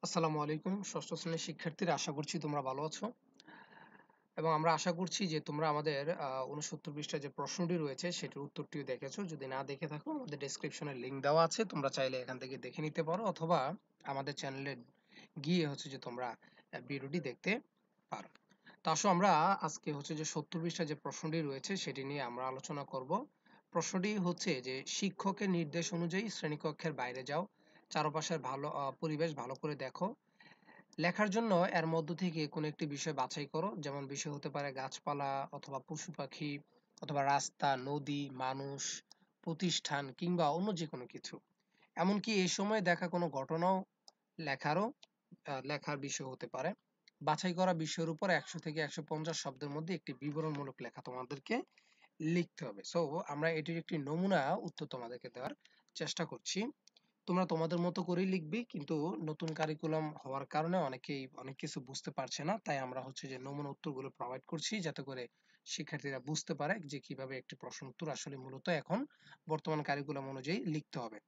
আসসালামু আলাইকুম ষষ্ঠ শ্রেণীর শিক্ষার্থীরা, আশা করছি তোমরা ভালো আছো এবং আমরা আশা করছি যে তোমরা আমাদের 69 পৃষ্ঠায় যে প্রশ্নটি রয়েছে সেটির উত্তরটিও দেখেছো। যদি না দেখে থাকো, আমাদের ডেসক্রিপশনে লিংক দেওয়া আছে, তোমরা চাইলে এখান থেকে দেখে নিতে পারো, অথবা আমাদের চ্যানেলে গিয়ে যে তোমরা ভিডিওটি দেখতে পারো। তো আসো আমরা আজকে যে 70 পৃষ্ঠায় যে প্রশ্নটি রয়েছে সেটি নিয়ে আমরা আলোচনা করব। প্রশ্নটি হচ্ছে যে শিক্ষকের নির্দেশ অনুযায়ী শ্রেণীকক্ষের বাইরে যাও, চারপাশের পরিবেশ ভালো করে দেখো, লেখার জন্য এর মধ্য থেকে কোনো একটি বিষয় বাছাই করো। যেমন বিষয় হতে পারে গাছপালা, অথবা পশু পাখি, অথবা রাস্তা, নদী, মানুষ, প্রতিষ্ঠান কিংবা অন্য যে কোনো কিছু। এমনকি এই সময় দেখা কোনো ঘটনাও লেখারও লেখার বিষয় হতে পারে। বাছাই করা বিষয়ের উপর 100 থেকে 150 শব্দের মধ্যে একটি বিবরণমূলক লেখা তোমাদেরকে লিখতে হবে। সো আমরা এটির একটি নমুনা উত্তর তোমাদেরকে দেওয়ার চেষ্টা করছি। তোমরা তোমাদের মতো করেই লিখবে, কিন্তু নতুন কারিকুলাম হওয়ার কারণে অনেকেই অনেক কিছু বুঝতে পারছে না, তাই আমরা যে নমুনা উত্তরগুলো প্রোভাইড করছি, যাতে করে শিক্ষার্থীরা বুঝতে পারে যে কিভাবে একটি প্রশ্ন উত্তর আসলে মূলত এখন বর্তমান কারিকুলাম অনুযায়ী লিখতে হবে।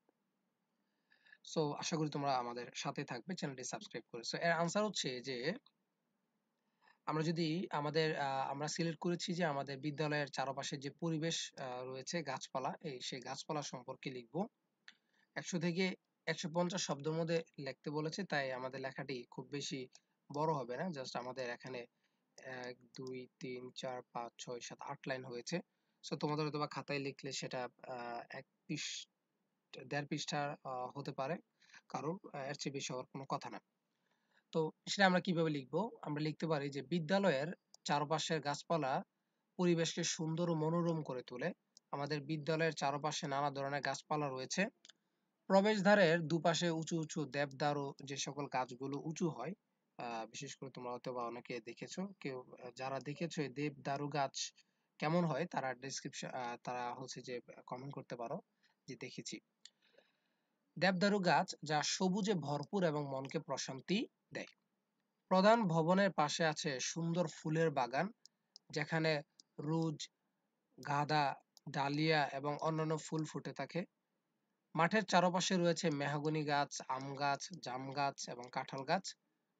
সো আশা করি তোমরা আমাদের সাথে থাকবে, চ্যানেলটি সাবস্ক্রাইব করে। সো এর আনসার হচ্ছে যে আমরা যদি আমরা সিলেক্ট করেছি যে আমাদের বিদ্যালয়ের চারপাশে যে পরিবেশ রয়েছে, গাছপালা, সেই গাছপালা সম্পর্কে লিখবো। 100 থেকে 150 শব্দের মধ্যে লিখতে বলেছে, তাই আমাদের লেখাটি খুব বেশি বড় হবে না। জাস্ট আমাদের এখানে 1 2 3 4 5 6 7 8 লাইন হয়েছে। সো তোমাদের হয়তোবা খাতায় লিখলে সেটা 1 পৃষ্ঠা 1.5 পৃষ্ঠা হতে পারে, কারণ এর চেয়ে বেশি হওয়ার কোনো কথা না। তো সেটা আমরা কিভাবে লিখবো? আমরা লিখতে পারি যে বিদ্যালয়ের চারপাশের গাছপালা পরিবেশকে সুন্দর ও মনোরম করে তোলে। আমাদের বিদ্যালয়ের চারপাশে নানা ধরনের গাছপালা রয়েছে। প্রবেশদ্বারের দুপাশে উঁচু উঁচু দেবদারু, যে সকল গাছগুলো উঁচু হয়, বিশেষ করে তোমরা হয়তোবা অনেকে দেখেছো, কেউ যারা দেখেছো এই দেবদারু গাছ কেমন হয়, তারা ডেসক্রিপশন তারা যে কমেন্ট করতে পারো যে দেখেছি। দেবদারু গাছ যা সবুজে ভরপুর এবং মনকে প্রশান্তি দেয়। প্রধান ভবনের পাশে আছে সুন্দর ফুলের বাগান, যেখানে রোজ, গাঁদা, ডালিয়া এবং অন্যান্য ফুল ফুটে থাকে। মাঠের চারপাশে রয়েছে মেহগনি গাছ, আম গাছ, জাম গাছ এবং কাঁঠাল গাছ,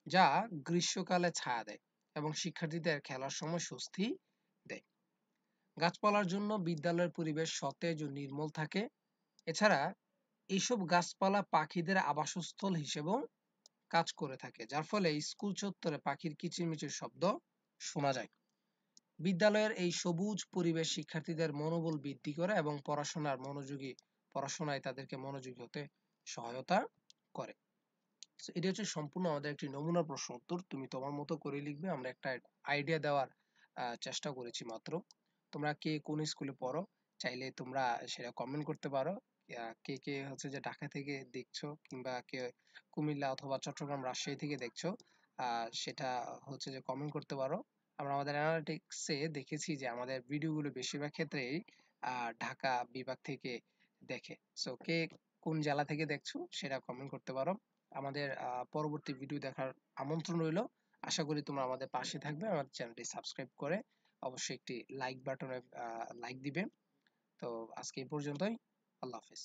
যা গ্রীষ্মকালে ছায়া দেয় এবং শিক্ষার্থীদের খেলার সময় স্বস্তি দেয়। গাছপালার জন্য বিদ্যালয়ের পরিবেশ সতেজ ও নির্মল থাকে। এছাড়া এইসব গাছপালা পাখিদের আবাসস্থল হিসেবেও কাজ করে থাকে, যার ফলে স্কুল চত্বরে পাখির কিচিরমিচির শব্দ শোনা যায়। বিদ্যালয়ের এই সবুজ পরিবেশ শিক্ষার্থীদের মনোবল বৃদ্ধি করে এবং পড়াশোনায় তাদেরকে মনোযোগী হতে সহায়তা করে। এটি সম্পূর্ণ আমাদের একটি নমুনা প্রশ্ন উত্তর। তুমি তোমার মতো করে লিখবে, আমরা একটা আইডিয়া দেওয়ার চেষ্টা করেছি মাত্র। তোমরা কে কোন স্কুলে পড়ো, চাইলে তোমরা সেটা কমেন্ট করতে পারো। কে কে যে ঢাকা থেকে দেখছো, কিংবা কে কুমিল্লা অথবা চট্টগ্রাম, রাজশাহী থেকে দেখছো, সেটা যে কমেন্ট করতে পারো। আমরা আমাদের অ্যানালিটিক্সে দেখেছি যে আমাদের ভিডিওগুলো বেশিরভাগ ক্ষেত্রেই ঢাকা বিভাগ থেকে দেখে। সো কে কোন জেলা থেকে দেখছো সেটা কমেন্ট করতে পারো। আমাদের পরবর্তী ভিডিও দেখার আমন্ত্রণ রইল। আশা করি তোমরা আমাদের পাশে থাকবে, আমাদের চ্যানেলটি সাবস্ক্রাইব করে অবশ্যই একটি লাইক বাটনে লাইক দিবে। তো আজকে এই পর্যন্তই। আল্লাহ হাফেজ।